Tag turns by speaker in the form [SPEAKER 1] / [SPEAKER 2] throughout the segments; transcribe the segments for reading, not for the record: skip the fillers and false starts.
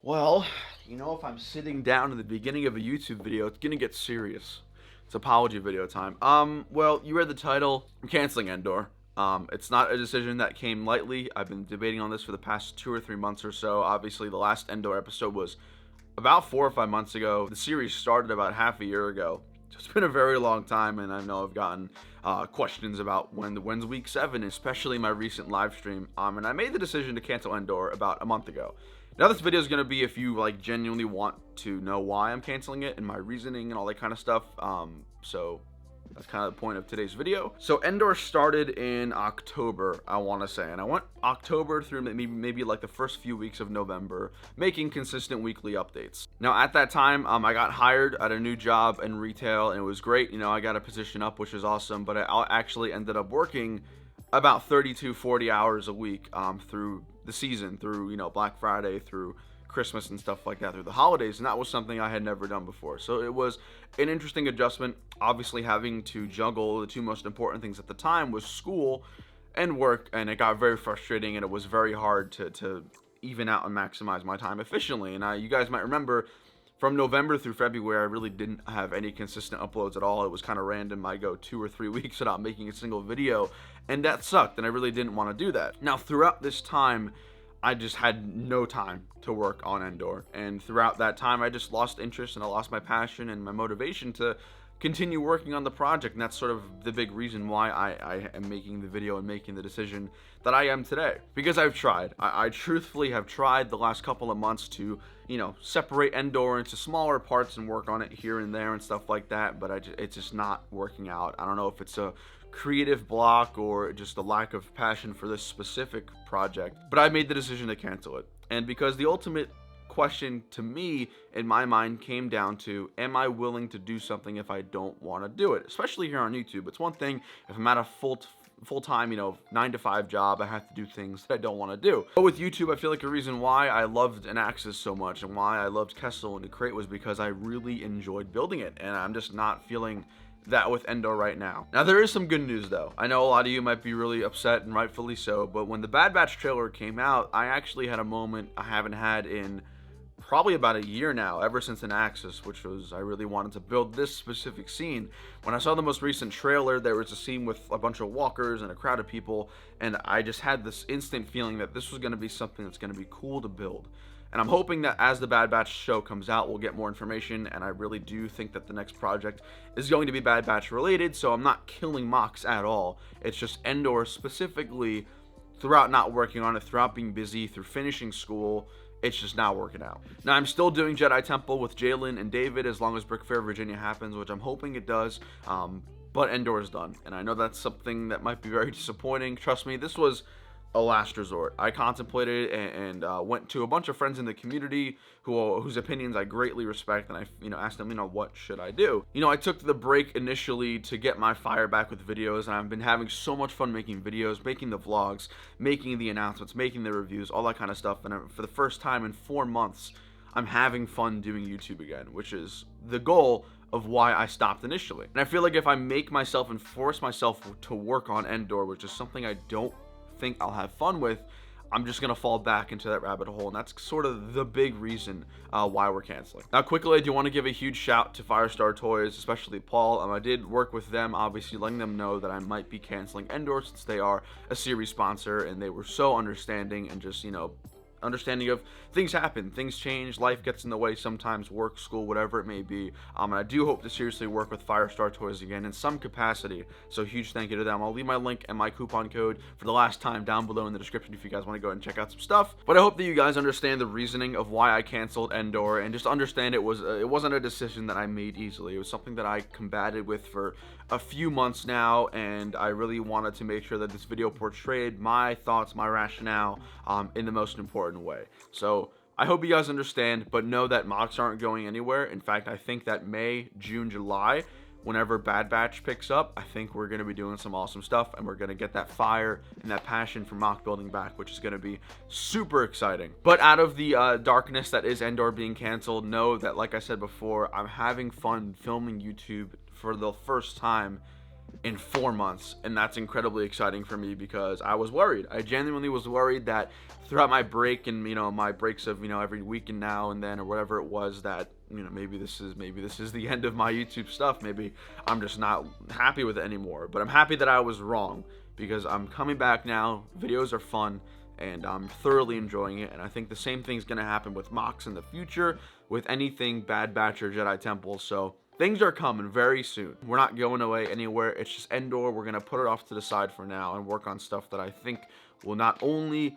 [SPEAKER 1] Well, if I'm sitting down in the beginning of a YouTube video, it's gonna get serious. It's apology video time. Well, you read the title. I'm canceling Endor. It's not a decision that came lightly. I've been debating on this for the past 2 or 3 months or so. Obviously, the last Endor episode was about 4 or 5 months ago. The series started about half a year ago. So it's been a very long time, and I know I've gotten questions about when's week 7, especially my recent live stream. And I made the decision to cancel Endor about a month ago. Now this video is going to be if you genuinely want to know why I'm canceling it and my reasoning and all that kind of stuff. So that's kind of the point of today's video. So Endor started in October, I want to say, and I went October through maybe like the first few weeks of November, making consistent weekly updates. Now at that time, I got hired at a new job in retail, and it was great. I got a position up, which is awesome, but I actually ended up working about 40 hours a week through the season, through Black Friday, through Christmas and stuff like that, through the holidays, and that was something I had never done before. So it was an interesting adjustment. Obviously, having to juggle the two most important things at the time was school and work, and it got very frustrating, and it was very hard to even out and maximize my time efficiently. And you guys might remember, from November through February, I really didn't have any consistent uploads at all. It was kind of random. I go 2 or 3 weeks without making a single video, and that sucked, and I really didn't want to do that. Now, throughout this time, I just had no time to work on Endor, and throughout that time, I just lost interest, and I lost my passion and my motivation to continue working on the project. And that's sort of the big reason why I am making the video and making the decision that I am today, because I've tried. I truthfully have tried the last couple of months to separate Endor into smaller parts and work on it here and there and stuff like that, but it's just not working out. I don't know if it's a creative block or just a lack of passion for this specific project, but I made the decision to cancel it. And because the ultimate question to me in my mind came down to, am I willing to do something if I don't want to do it? Especially here on YouTube. It's one thing if I'm at a full-time 9-to-5 job, I have to do things that I don't want to do. But with YouTube, I feel like a reason why I loved Anaxis so much and why I loved Kessel and Decrate was because I really enjoyed building it, and I'm just not feeling that with Endor right now. Now, there is some good news though. I know a lot of you might be really upset, and rightfully so, but when the Bad Batch trailer came out, I actually had a moment I haven't had in probably about a year now, ever since Anaxis, which was I really wanted to build this specific scene. When I saw the most recent trailer, there was a scene with a bunch of walkers and a crowd of people, and I just had this instant feeling that this was going to be something that's going to be cool to build. And I'm hoping that as the Bad Batch show comes out, we'll get more information, and I really do think that the next project is going to be Bad Batch related, so I'm not killing Mox at all. It's just Endor specifically, throughout not working on it, throughout being busy, through finishing school, it's just not working out. Now, I'm still doing Jedi Temple with Jalen and David as long as Brick Fair Virginia happens, which I'm hoping it does, but Endor is done, and I know that's something that might be very disappointing. Trust me, this was a last resort. I contemplated and went to a bunch of friends in the community whose opinions I greatly respect, and I asked them, what should I do? I took the break initially to get my fire back with videos, and I've been having so much fun making videos, making the vlogs, making the announcements, making the reviews, all that kind of stuff. And for the first time in 4 months, I'm having fun doing YouTube again, which is the goal of why I stopped initially. And I feel like if I make myself and force myself to work on Endor, which is something I don't think I'll have fun with, I'm just gonna fall back into that rabbit hole, and that's sort of the big reason why we're canceling. Now, quickly, I do want to give a huge shout to Firestar Toys, especially Paul. I did work with them, obviously letting them know that I might be canceling Endor since they are a series sponsor, and they were so understanding and just understanding of things happen, things change, life gets in the way sometimes, work, school, whatever it may be. And I do hope to seriously work with Firestar Toys again in some capacity, so huge thank you to them. I'll leave my link and my coupon code for the last time down below in the description if you guys want to go and check out some stuff. But I hope that you guys understand the reasoning of why I canceled Endor, and just understand it wasn't a decision that I made easily. It was something that I combated with for a few months now, and I really wanted to make sure that this video portrayed my thoughts, my rationale in the most important way. So I hope you guys understand, but know that mocks aren't going anywhere. In fact, I think that May, June, July, whenever Bad Batch picks up, I think we're going to be doing some awesome stuff, and we're going to get that fire and that passion for mock building back, which is going to be super exciting. But out of the darkness that is Endor being canceled, know that, like I said before, I'm having fun filming YouTube for the first time in 4 months, and that's incredibly exciting for me because I was worried. I genuinely was worried that throughout my break and my breaks of every week and now and then or whatever it was, that maybe this is the end of my YouTube stuff. Maybe I'm just not happy with it anymore. But I'm happy that I was wrong, because I'm coming back now. Videos are fun and I'm thoroughly enjoying it, and I think the same thing's gonna happen with mocks in the future, with anything Bad Batch or Jedi Temple. So things are coming very soon. We're not going away anywhere. It's just Endor. We're gonna put it off to the side for now and work on stuff that I think will not only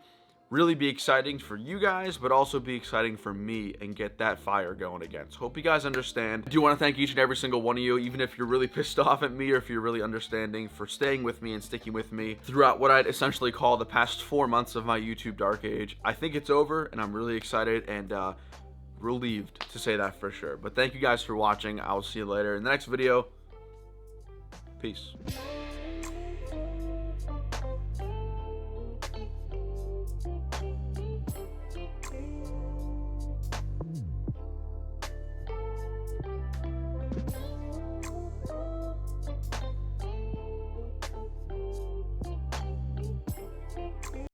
[SPEAKER 1] really be exciting for you guys, but also be exciting for me and get that fire going again. So hope you guys understand. I do want to thank each and every single one of you, even if you're really pissed off at me or if you're really understanding, for staying with me and sticking with me throughout what I'd essentially call the past 4 months of my YouTube dark age. I think it's over, and I'm really excited and relieved to say that for sure. But thank you guys for watching. I will see you later in the next video. Peace.